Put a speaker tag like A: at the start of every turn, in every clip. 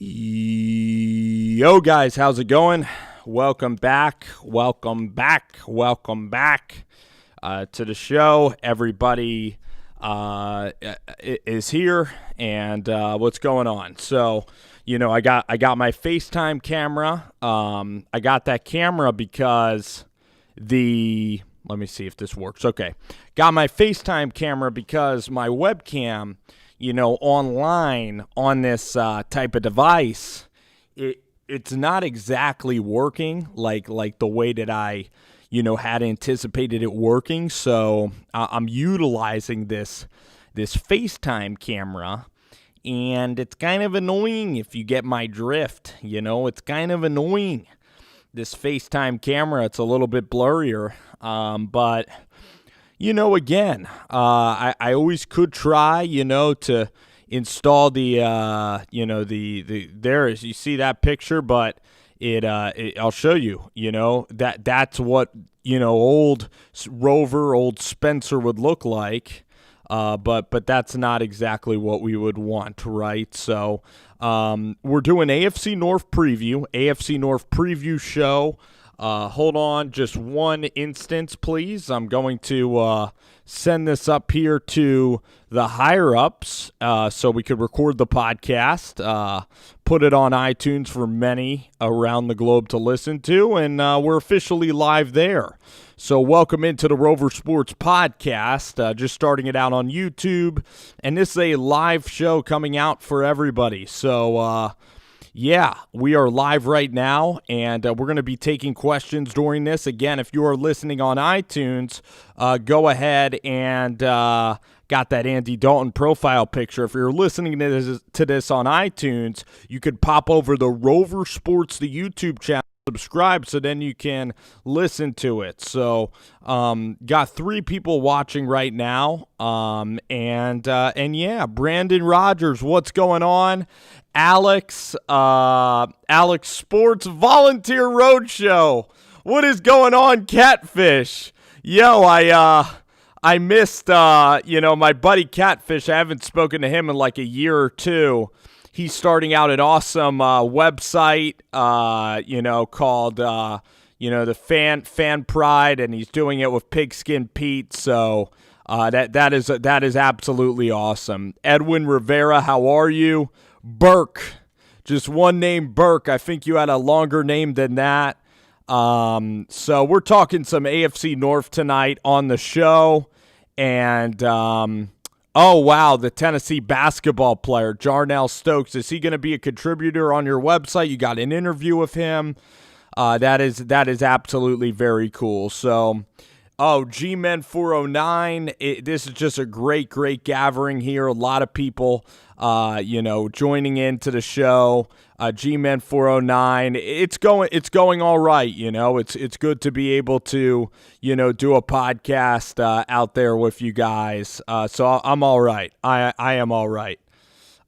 A: Yo guys, how's it going? Welcome back to the show. Everybody is here, and what's going on? So, I got my FaceTime camera. I got that camera because let me see if this works. Okay, got my FaceTime camera because my webcam, online on this type of device, it's not exactly working like the way that I, had anticipated it working. So I'm utilizing this FaceTime camera, and it's kind of annoying if you get my drift. It's kind of annoying. This FaceTime camera, it's a little bit blurrier, but again, I always could try, to install the there is, you see that picture, but I'll show you, that's what, old Rover, old Spencer would look like, but that's not exactly what we would want, right? So, we're doing AFC North Preview show. Hold on just one instance, please. I'm going to send this up here to the higher-ups so we could record the podcast, put it on iTunes for many around the globe to listen to, and we're officially live there. So welcome into the Rover Sports Podcast, just starting it out on YouTube, and this is a live show coming out for everybody. So, yeah, we are live right now, and we're going to be taking questions during this. Again, if you are listening on iTunes, go ahead and got that Andy Dalton profile picture. If you're listening to this on iTunes, you could pop over the Rover Sports, the YouTube channel, subscribe, so then you can listen to it. So, got 3 people watching right now, and yeah, Brandon Rogers, what's going on? Alex Sports Volunteer Roadshow, what is going on, Catfish? Yo, I missed, my buddy Catfish. I haven't spoken to him in like a year or two. He's starting out an awesome website, called, the Fan Pride, and he's doing it with Pigskin Pete. So that is absolutely awesome. Edwin Rivera, how are you? Burke, just one name, Burke. I think you had a longer name than that. So we're talking some AFC North tonight on the show, and oh, wow, the Tennessee basketball player, Jarnell Stokes. Is he going to be a contributor on your website? You got an interview with him. That is absolutely very cool. So, G-Men 409, this is just a great gathering here. A lot of people, joining into the show. G-Men 409, it's going all right. It's good to be able to, do a podcast out there with you guys. So I'm all right. I am all right.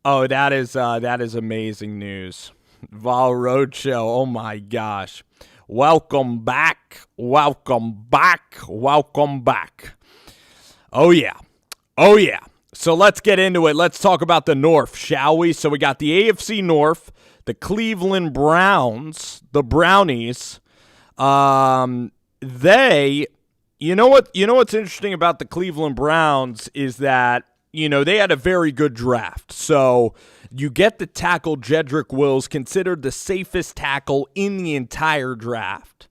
A: Oh, that is amazing news. Vol Roadshow. Oh my gosh. Welcome back. Oh yeah. So let's get into it. Let's talk about the North, shall we? So we got the AFC North, the Cleveland Browns, the Brownies. What's interesting about the Cleveland Browns is that, they had a very good draft. So you get the tackle Jedrick Wills, considered the safest tackle in the entire draft.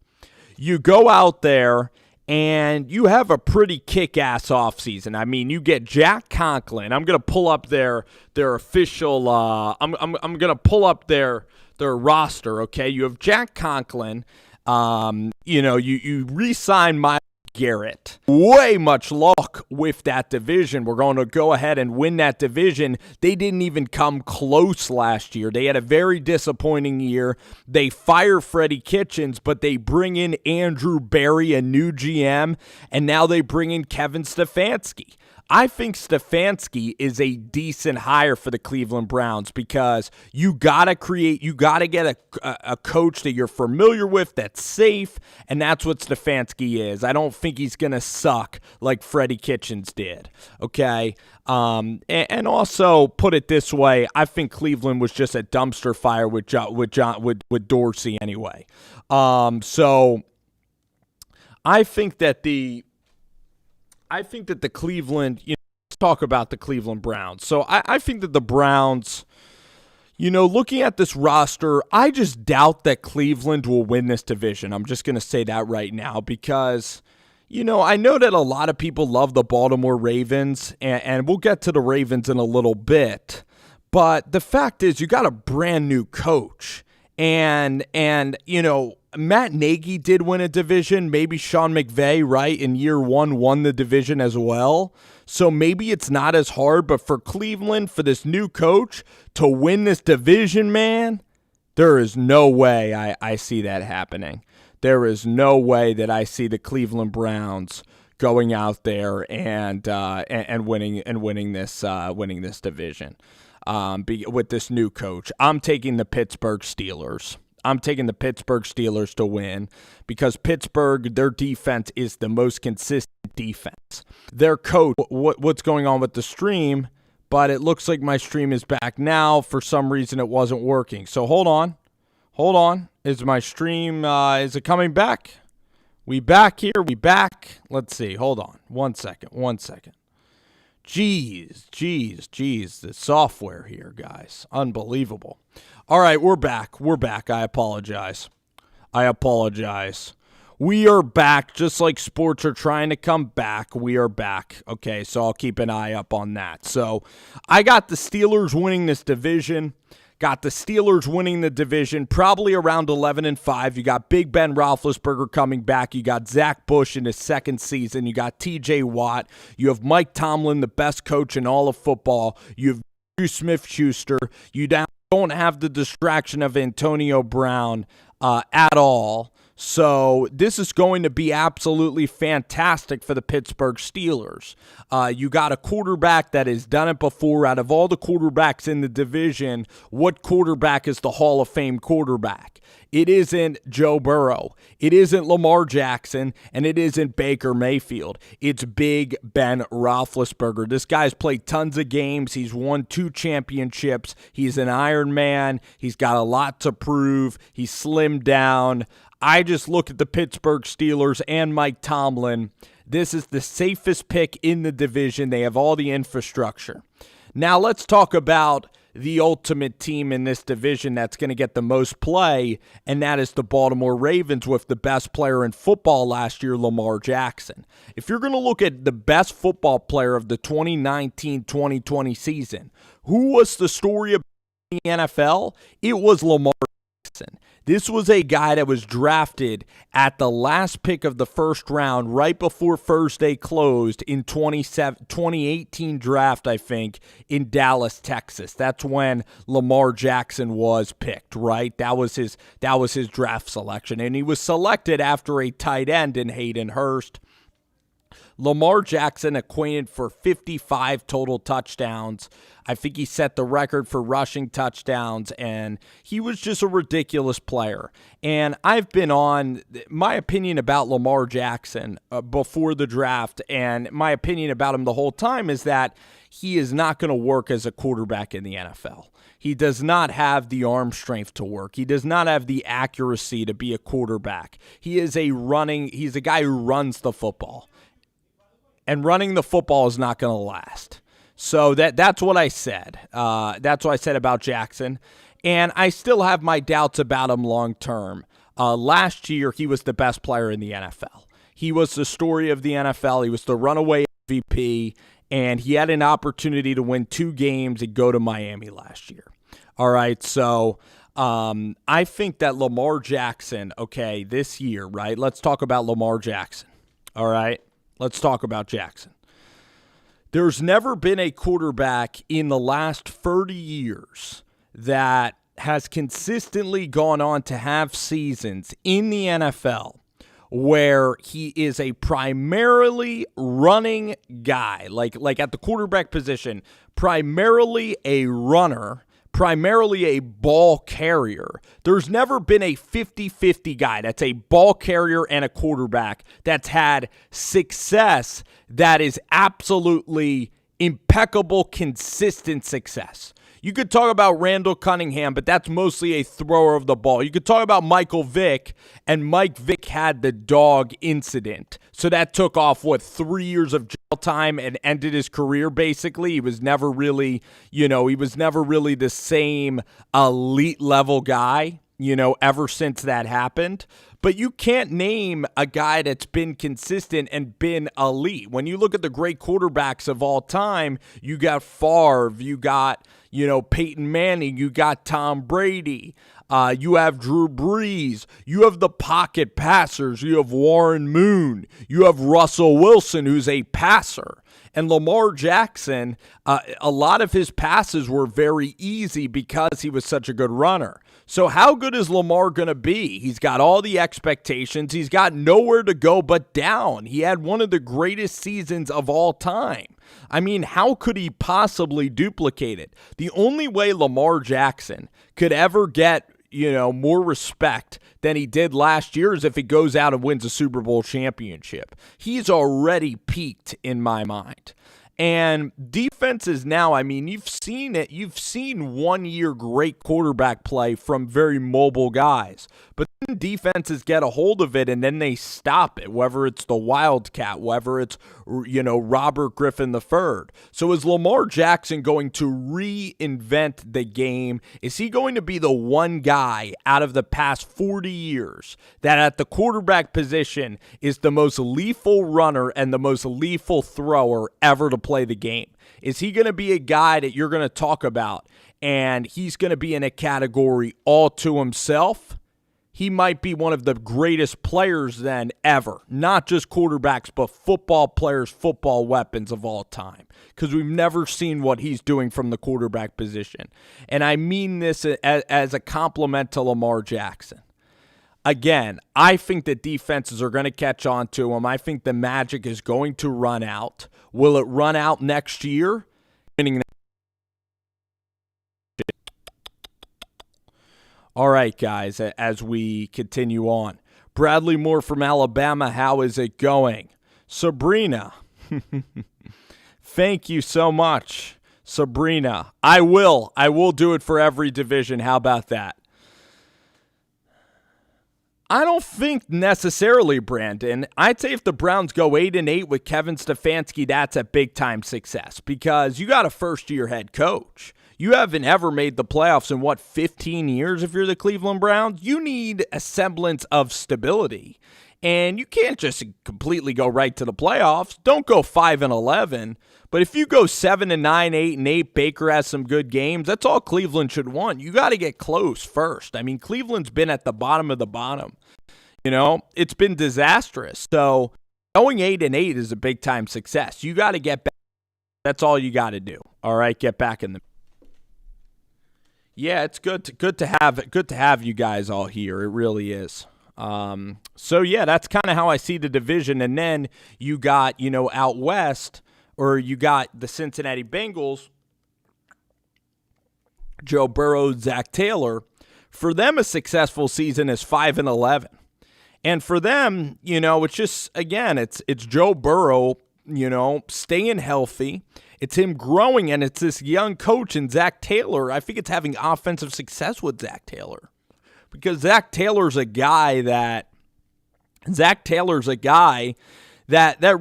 A: You go out there and you have a pretty kick-ass offseason. I mean, you get Jack Conklin. I'm going to pull up their official I'm going to pull up their roster, okay? You have Jack Conklin. You re-sign Myles Garrett. Way much luck with that division. We're going to go ahead and win that division. They didn't even come close last year. They had a very disappointing year. They fire Freddie Kitchens, but they bring in Andrew Berry, a new GM, and now they bring in Kevin Stefanski. I think Stefanski is a decent hire for the Cleveland Browns because you got to get a coach that you're familiar with, that's safe, and that's what Stefanski is. I don't think he's going to suck like Freddie Kitchens did, okay? And also, put it this way, I think Cleveland was just a dumpster fire with Dorsey anyway. So I think that the Cleveland, let's talk about the Cleveland Browns. So I think that the Browns, looking at this roster, I just doubt that Cleveland will win this division. I'm just going to say that right now because, I know that a lot of people love the Baltimore Ravens, and we'll get to the Ravens in a little bit. But the fact is, you got a brand new coach. And Matt Nagy did win a division. Maybe Sean McVay, right, in year one won the division as well. So maybe it's not as hard. But for Cleveland, for this new coach to win this division, man, there is no way I see that happening. There is no way that I see the Cleveland Browns going out there and winning this division. With this new coach, I'm taking the Pittsburgh Steelers. I'm taking the Pittsburgh Steelers to win because Pittsburgh, their defense is the most consistent defense. Their coach, what's going on with the stream, but it looks like my stream is back now. For some reason, it wasn't working. So hold on. Is my stream, is it coming back? We back here? We back? Let's see. Hold on. One second. Jeez, the software here, guys. Unbelievable. All right, we're back. I apologize. We are back, just like sports are trying to come back. We are back. Okay, so I'll keep an eye up on that. So I got the Steelers winning this division. Probably around 11-5. You got Big Ben Roethlisberger coming back. You got Zach Bush in his second season. You got T.J. Watt. You have Mike Tomlin, the best coach in all of football. You have Juju Smith-Schuster. You don't have the distraction of Antonio Brown at all. So this is going to be absolutely fantastic for the Pittsburgh Steelers. You got a quarterback that has done it before. Out of all the quarterbacks in the division, what quarterback is the Hall of Fame quarterback? It isn't Joe Burrow. It isn't Lamar Jackson, and it isn't Baker Mayfield. It's Big Ben Roethlisberger. This guy's played tons of games. He's won 2 championships. He's an Iron Man. He's got a lot to prove. He's slimmed down. I just look at the Pittsburgh Steelers and Mike Tomlin. This is the safest pick in the division. They have all the infrastructure. Now let's talk about the ultimate team in this division that's going to get the most play, and that is the Baltimore Ravens with the best player in football last year, Lamar Jackson. If you're going to look at the best football player of the 2019-2020 season, who was the story of the NFL? It was Lamar Jackson. This was a guy that was drafted at the last pick of the first round right before Thursday closed in 2018 draft, I think, in Dallas, Texas. That's when Lamar Jackson was picked, right? That was his draft selection. And he was selected after a tight end in Hayden Hurst. Lamar Jackson acquainted for 55 total touchdowns. I think he set the record for rushing touchdowns, and he was just a ridiculous player. And I've been on my opinion about Lamar Jackson before the draft, and my opinion about him the whole time is that he is not going to work as a quarterback in the NFL. He does not have the arm strength to work. He does not have the accuracy to be a quarterback. He's a guy who runs the football. And running the football is not going to last. So that's what I said. That's what I said about Jackson. And I still have my doubts about him long term. Last year, he was the best player in the NFL. He was the story of the NFL. He was the runaway MVP. And he had an opportunity to win 2 games and go to Miami last year. All right, so I think that Lamar Jackson, okay, this year, right? Let's talk about Lamar Jackson. All right? Let's talk about Jackson. There's never been a quarterback in the last 30 years that has consistently gone on to have seasons in the NFL where he is a primarily running guy, like at the quarterback position, primarily a runner, primarily a ball carrier. There's never been a 50-50 guy that's a ball carrier and a quarterback that's had success that is absolutely impeccable, consistent success. You could talk about Randall Cunningham, but that's mostly a thrower of the ball. You could talk about Michael Vick, and Mike Vick had the dog incident. So that took off, 3 years of jail time and ended his career, basically. He was never really, the same elite level guy, ever since that happened. But you can't name a guy that's been consistent and been elite. When you look at the great quarterbacks of all time, you got Favre, you got, Peyton Manning, you got Tom Brady, you have Drew Brees, you have the pocket passers, you have Warren Moon, you have Russell Wilson, who's a passer. And Lamar Jackson, a lot of his passes were very easy because he was such a good runner. So how good is Lamar going to be? He's got all the expectations. He's got nowhere to go but down. He had one of the greatest seasons of all time. I mean, how could he possibly duplicate it? The only way Lamar Jackson could ever get, more respect than he did last year is if he goes out and wins a Super Bowl championship. He's already peaked in my mind. And defenses now, I mean, you've seen it. You've seen 1 year great quarterback play from very mobile guys. But then defenses get a hold of it and then they stop it, whether it's the Wildcat, whether it's, Robert Griffin III. So is Lamar Jackson going to reinvent the game? Is he going to be the one guy out of the past 40 years that at the quarterback position is the most lethal runner and the most lethal thrower ever to play the game? Is he going to be a guy that you're going to talk about and he's going to be in a category all to himself? He might be one of the greatest players then ever, not just quarterbacks, but football players, football weapons of all time, because we've never seen what he's doing from the quarterback position. And I mean this as a compliment to Lamar Jackson. Again, I think that defenses are going to catch on to him. I think the magic is going to run out. Will it run out next year? All right, guys, as we continue on. Bradley Moore from Alabama, how is it going? Sabrina, thank you so much, Sabrina. I will do it for every division. How about that? I don't think necessarily, Brandon. I'd say if the Browns go 8-8 with Kevin Stefanski, that's a big-time success because you got a first-year head coach. You haven't ever made the playoffs in, 15 years if you're the Cleveland Browns? You need a semblance of stability. And you can't just completely go right to the playoffs. Don't go 5-11. But if you go 7-9, 8-8, Baker has some good games, that's all Cleveland should want. You got to get close first. I mean, Cleveland's been at the bottom of the bottom. It's been disastrous. So going 8-8 is a big-time success. You got to get back. That's all you got to do. All right, get back in the. Yeah, it's good to have you guys all here. It really is. So yeah, that's kind of how I see the division. And then you got, out west, or you got the Cincinnati Bengals, Joe Burrow, Zach Taylor. For them, a successful season is 5-11. And for them, it's just, again, it's Joe Burrow, staying healthy. It's him growing, and it's this young coach and Zach Taylor. I think it's having offensive success with Zach Taylor because Zach Taylor's a guy that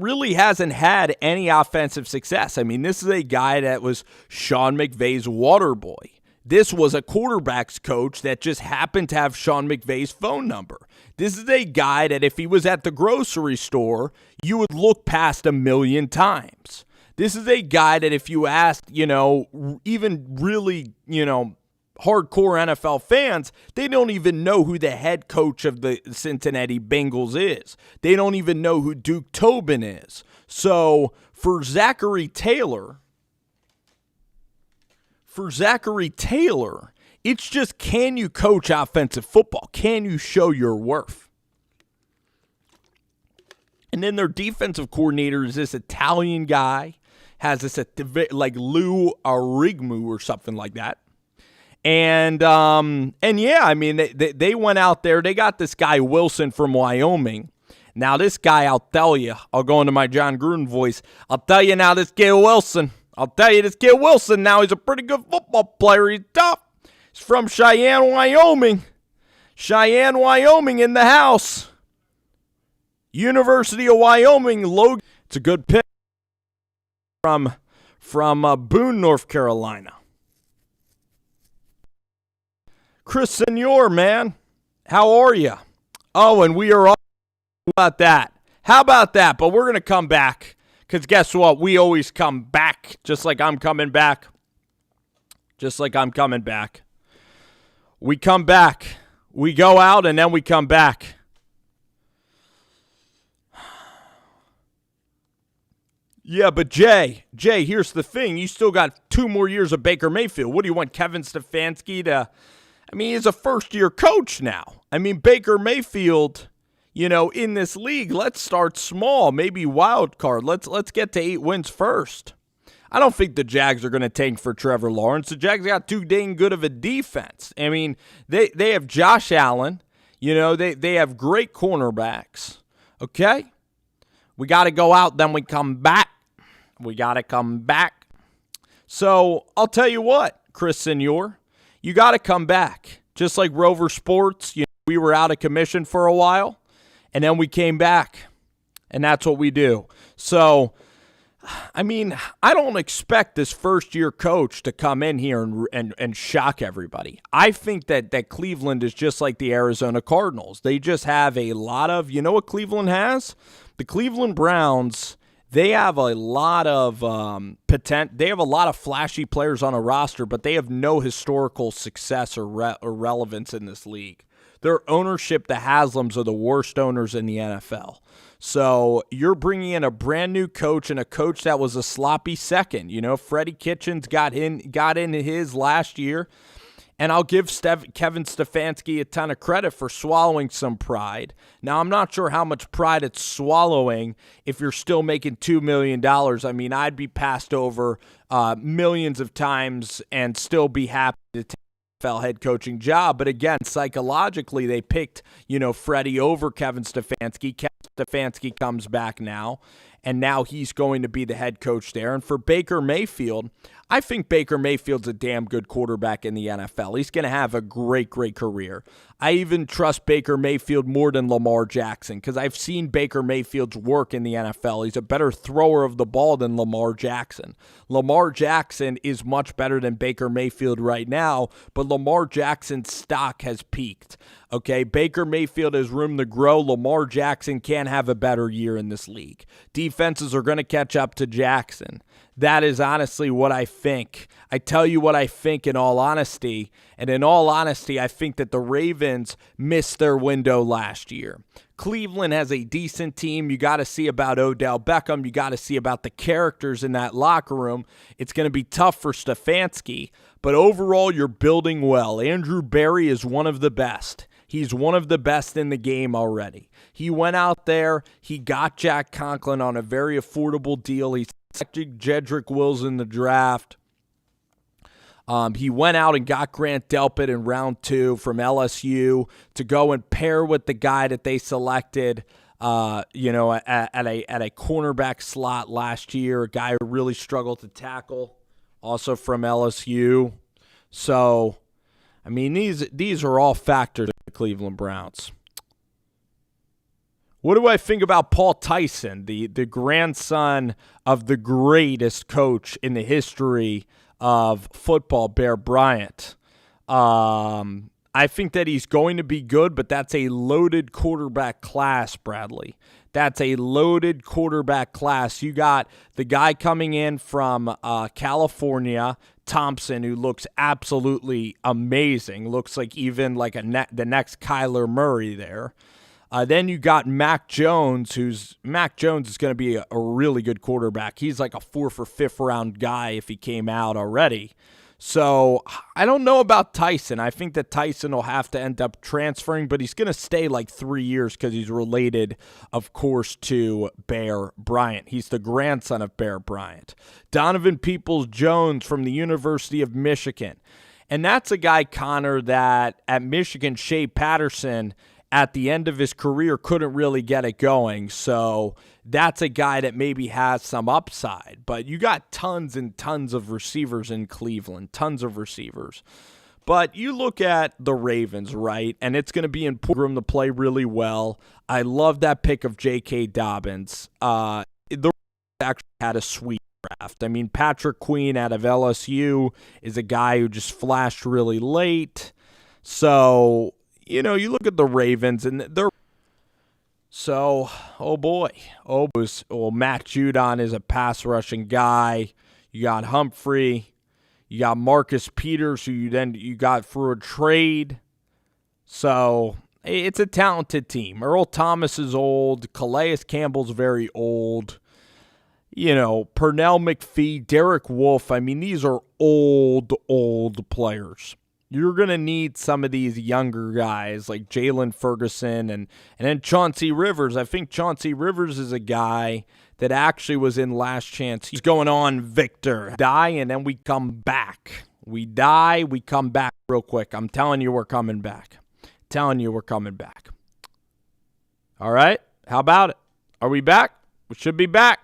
A: really hasn't had any offensive success. I mean, this is a guy that was Sean McVay's water boy. This was a quarterback's coach that just happened to have Sean McVay's phone number. This is a guy that if he was at the grocery store, you would look past 1,000,000 times. This is a guy that if you asked, even really, hardcore NFL fans, they don't even know who the head coach of the Cincinnati Bengals is. They don't even know who Duke Tobin is. So for Zachary Taylor, it's just, can you coach offensive football? Can you show your worth? And then their defensive coordinator is this Italian guy, has this like Lou Arigmu or something like that. And yeah, I mean, they went out there. They got this guy Wilson from Wyoming. Now, this guy, I'll tell you, I'll go into my John Gruden voice. I'll tell you now, this kid Wilson. Now, he's a pretty good football player. He's tough. He's from Cheyenne, Wyoming. Cheyenne, Wyoming in the house. University of Wyoming. Logan. It's a good pick from Boone, North Carolina. Chris Senor, man. How are you? Oh, and we are all about that. How about that? But we're going to come back because guess what? We always come back just like I'm coming back. We come back. We go out and then we come back. Yeah, but Jay, here's the thing. You still got 2 more years of Baker Mayfield. What do you want, Kevin Stefanski to... I mean, he's a first-year coach now. I mean, Baker Mayfield, in this league, let's start small, maybe wild card. Let's get to 8 wins first. I don't think the Jags are going to tank for Trevor Lawrence. The Jags got too dang good of a defense. I mean, they have Josh Allen. They have great cornerbacks. Okay? We got to go out, then we come back. So, I'll tell you what, Chris Senor. You got to come back. Just like Rover Sports, we were out of commission for a while, and then we came back, and that's what we do. So, I mean, I don't expect this first-year coach to come in here and shock everybody. I think that Cleveland is just like the Arizona Cardinals. They just have a lot of, what Cleveland has? The Cleveland Browns, they have a lot of they have a lot of flashy players on a roster, but they have no historical success or relevance in this league. Their ownership, the Haslams, are the worst owners in the NFL. So you're bringing in a brand new coach and a coach that was a sloppy second. Freddie Kitchens got in his last year. And I'll give Kevin Stefanski a ton of credit for swallowing some pride. Now, I'm not sure how much pride it's swallowing if you're still making $2 million. I mean, I'd be passed over millions of times and still be happy to take the NFL head coaching job. But again, psychologically, they picked, Freddie over Kevin Stefanski. Kevin Stefanski comes back now, and now he's going to be the head coach there. And for Baker Mayfield, I think Baker Mayfield's a damn good quarterback in the NFL. He's going to have a great, great career. I even trust Baker Mayfield more than Lamar Jackson because I've seen Baker Mayfield's work in the NFL. He's a better thrower of the ball than Lamar Jackson. Lamar Jackson is much better than Baker Mayfield right now, but Lamar Jackson's stock has peaked. Okay, Baker Mayfield has room to grow. Lamar Jackson can't have a better year in this league. Defenses are going to catch up to Jackson. That is honestly what I think. I tell you what I think in all honesty. And in all honesty, I think that the Ravens missed their window last year. Cleveland has a decent team. You got to see about Odell Beckham. You got to see about the characters in that locker room. It's going to be tough for Stefanski. But overall, you're building well. Andrew Berry is one of the best. He's one of the best in the game already. He went out there. He got Jack Conklin on a very affordable deal. He selected Jedrick Wills in the draft. He went out and got Grant Delpit in round 2 from LSU to go and pair with the guy that they selected, at a cornerback slot last year, a guy who really struggled to tackle, also from LSU. So, I mean, these are all factors in the Cleveland Browns. What do I think about Paul Tyson, the grandson of the greatest coach in the history of football, Bear Bryant? I think that he's going to be good, but that's a loaded quarterback class, Bradley. That's a loaded quarterback class. You got the guy coming in from California, Thompson, who looks absolutely amazing. Looks like even like the next Kyler Murray there. Then you got Mac Jones, Mac Jones is going to be a really good quarterback. He's like a 4th or 5th round guy if he came out already. So I don't know about Tyson. I think that Tyson will have to end up transferring, but he's going to stay like 3 years because he's related, of course, to Bear Bryant. He's the grandson of Bear Bryant. Donovan Peoples-Jones from the University of Michigan. And that's a guy, Connor, that at Michigan, Shea Patterson, at the end of his career, couldn't really get it going. So that's a guy that maybe has some upside. But you got tons and tons of receivers in Cleveland, tons of receivers. But you look at the Ravens, right, and it's going to be important for them to play really well. I love that pick of J.K. Dobbins. The Ravens actually had a sweet draft. I mean, Patrick Queen out of LSU is a guy who just flashed really late. So, you know, you look at the Ravens, and they're so, oh boy. Well, Matt Judon is a pass-rushing guy. You got Humphrey. You got Marcus Peters, who you got through a trade. So, it's a talented team. Earl Thomas is old. Calais Campbell's very old. You know, Pernell McPhee, Derek Wolfe. I mean, these are old players. You're going to need some of these younger guys like Jalen Ferguson and then Chauncey Rivers. I think Chauncey Rivers is a guy that actually was in Last Chance. He's going on, Victor. Die, and then we come back. We die, we come back real quick. I'm telling you we're coming back. All right? How about it? Are we back? We should be back.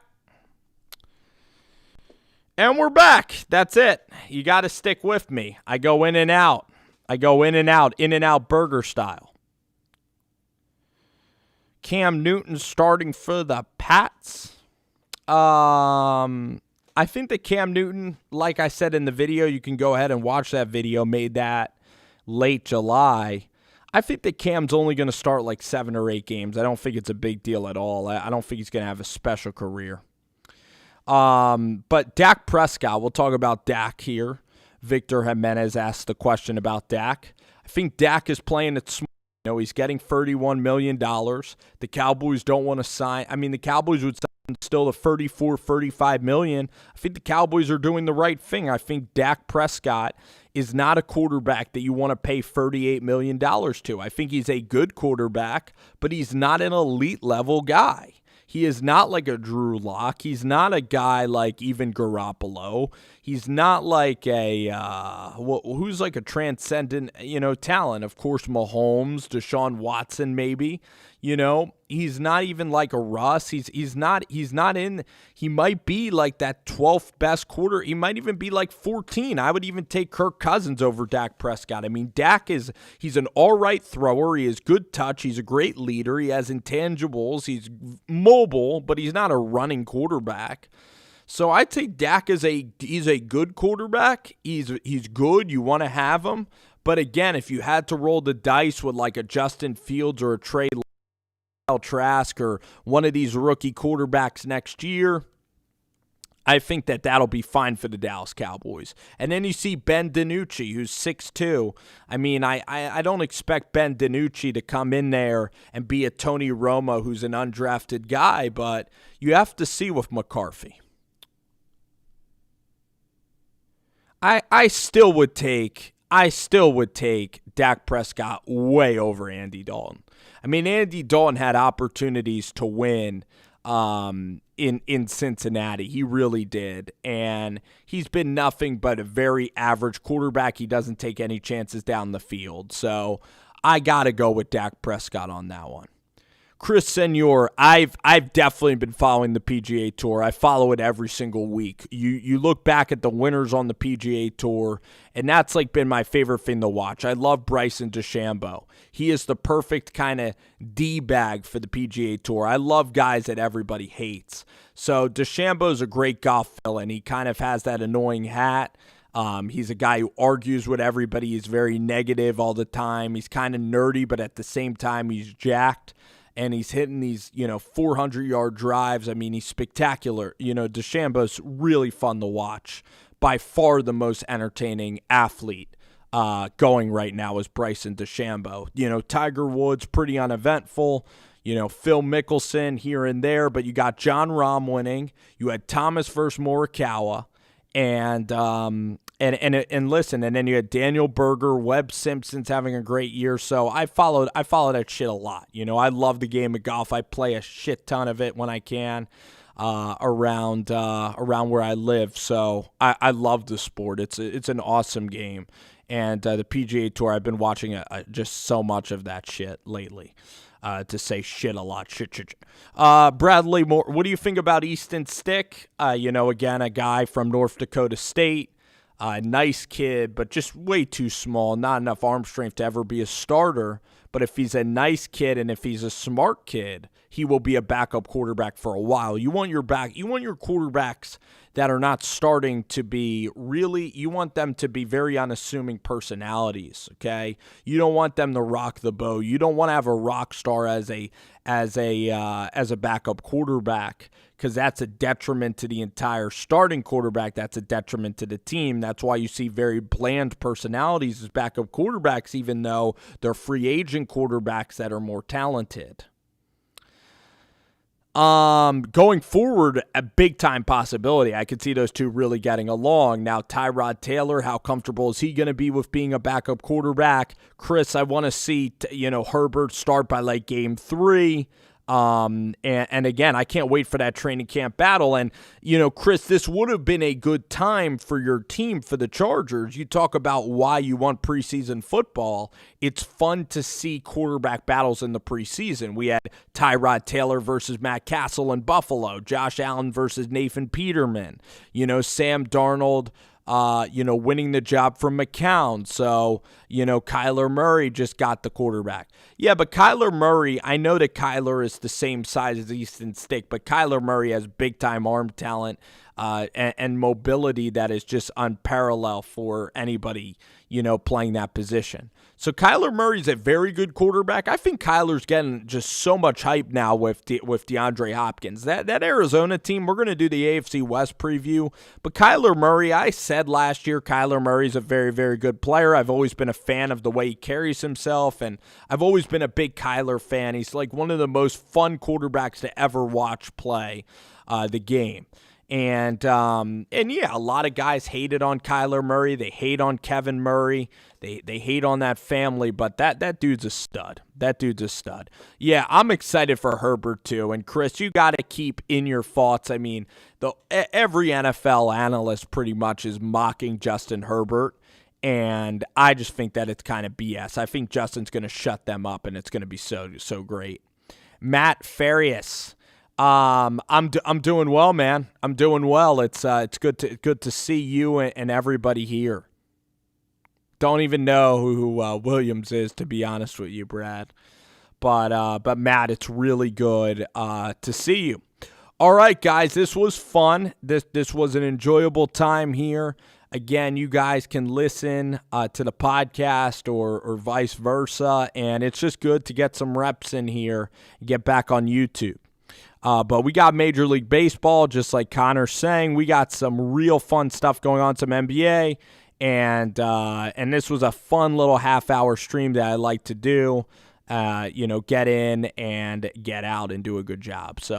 A: And we're back. That's it. You got to stick with me. I go in and out. In-N-Out burger style. Cam Newton starting for the Pats. I think that Cam Newton, like I said in the video, you can go ahead and watch that video, made that late July. I think that Cam's only going to start like 7 or 8 games. I don't think it's a big deal at all. I don't think he's going to have a special career. But Dak Prescott, we'll talk about Dak here. Victor Jimenez asked the question about Dak. I think Dak is playing it smart. You know, he's getting $31 million. The Cowboys don't want to sign. I mean, the Cowboys would sign still the $34, $35 million. I think the Cowboys are doing the right thing. I think Dak Prescott is not a quarterback that you want to pay $38 million to. I think he's a good quarterback, but he's not an elite level guy. He is not like a Drew Lock. He's not a guy like even Garoppolo. He's not like who's like a transcendent, talent. Of course, Mahomes, Deshaun Watson, maybe. He's not even like a Russ. He's not in. He might be like that 12th best quarter. He might even be like 14. I would even take Kirk Cousins over Dak Prescott. I mean, he's an all right thrower. He has good touch. He's a great leader. He has intangibles. He's mobile, but he's not a running quarterback. So I'd say Dak he's a good quarterback. He's good. You want to have him. But again, if you had to roll the dice with like a Justin Fields or a Trey Trask or one of these rookie quarterbacks next year, I think that that'll be fine for the Dallas Cowboys. And then you see Ben DiNucci, who's 6'2". I mean, I don't expect Ben DiNucci to come in there and be a Tony Romo who's an undrafted guy, but you have to see with McCarthy. I still would take Dak Prescott way over Andy Dalton. I mean, Andy Dalton had opportunities to win in Cincinnati. He really did. And he's been nothing but a very average quarterback. He doesn't take any chances down the field. So I got to go with Dak Prescott on that one. Chris Senor, I've definitely been following the PGA Tour. I follow it every single week. You look back at the winners on the PGA Tour, and that's like been my favorite thing to watch. I love Bryson DeChambeau. He is the perfect kind of D-bag for the PGA Tour. I love guys that everybody hates. So DeChambeau is a great golf villain. He kind of has that annoying hat. He's a guy who argues with everybody. He's very negative all the time. He's kind of nerdy, but at the same time, he's jacked. And he's hitting these, 400-yard drives. I mean, he's spectacular. DeChambeau's really fun to watch. By far the most entertaining athlete going right now is Bryson DeChambeau. Tiger Woods, pretty uneventful. Phil Mickelson here and there. But you got Jon Rahm winning. You had Thomas versus Morikawa. And listen, and then you had Daniel Berger, Webb Simpson's having a great year. So I follow that shit a lot. I love the game of golf. I play a shit ton of it when I can around where I live. So I love the sport. It's an awesome game. And the PGA Tour, I've been watching just so much of that shit lately. To say shit a lot. Shit. Bradley Moore, what do you think about Easton Stick? Again, a guy from North Dakota State. Nice kid, but just way too small. Not enough arm strength to ever be a starter. But if he's a nice kid and if he's a smart kid, he will be a backup quarterback for a while. You want your quarterbacks that are not starting to be you want them to be very unassuming personalities, okay? You don't want them to rock the boat. You don't want to have a rock star as a backup quarterback, because that's a detriment to the entire starting quarterback. That's a detriment to the team. That's why you see very bland personalities as backup quarterbacks, even though they're free agent quarterbacks that are more talented. Going forward, a big-time possibility. I could see those two really getting along. Now, Tyrod Taylor, how comfortable is he going to be with being a backup quarterback? Chris, I want to see, Herbert start by, game 3. And again, I can't wait for that training camp battle. And, Chris, this would have been a good time for your team, for the Chargers. You talk about why you want preseason football. It's fun to see quarterback battles in the preseason. We had Tyrod Taylor versus Matt Castle in Buffalo, Josh Allen versus Nathan Peterman, Sam Darnold, winning the job from McCown. So, Kyler Murray just got the quarterback. Yeah, but Kyler Murray, I know that Kyler is the same size as Easton Stick, but Kyler Murray has big-time arm talent and mobility that is just unparalleled for anybody, playing that position. So Kyler Murray's a very good quarterback. I think Kyler's getting just so much hype now with DeAndre Hopkins. That Arizona team, we're going to do the AFC West preview. But Kyler Murray, I said last year, Kyler Murray's a very, very good player. I've always been a fan of the way he carries himself, and I've always been a big Kyler fan. He's like one of the most fun quarterbacks to ever watch play the game. And yeah, a lot of guys hated on Kyler Murray. They hate on Kevin Murray. They hate on that family, but that dude's a stud. That dude's a stud. Yeah, I'm excited for Herbert too. And Chris, you got to keep in your thoughts. I mean, every NFL analyst pretty much is mocking Justin Herbert, and I just think that it's kind of BS. I think Justin's going to shut them up, and it's going to be so great. Matt Farias. I'm doing well, man. I'm doing well. It's good to see you and everybody here. Don't even know who Williams is, to be honest with you, Brad. But Matt, it's really good to see you. All right, guys, this was fun. This was an enjoyable time here. Again, you guys can listen to the podcast or vice versa, and it's just good to get some reps in here and get back on YouTube. But we got Major League Baseball, just like Connor's saying. We got some real fun stuff going on, some NBA, and this was a fun little half-hour stream that I like to do. Get in and get out and do a good job. So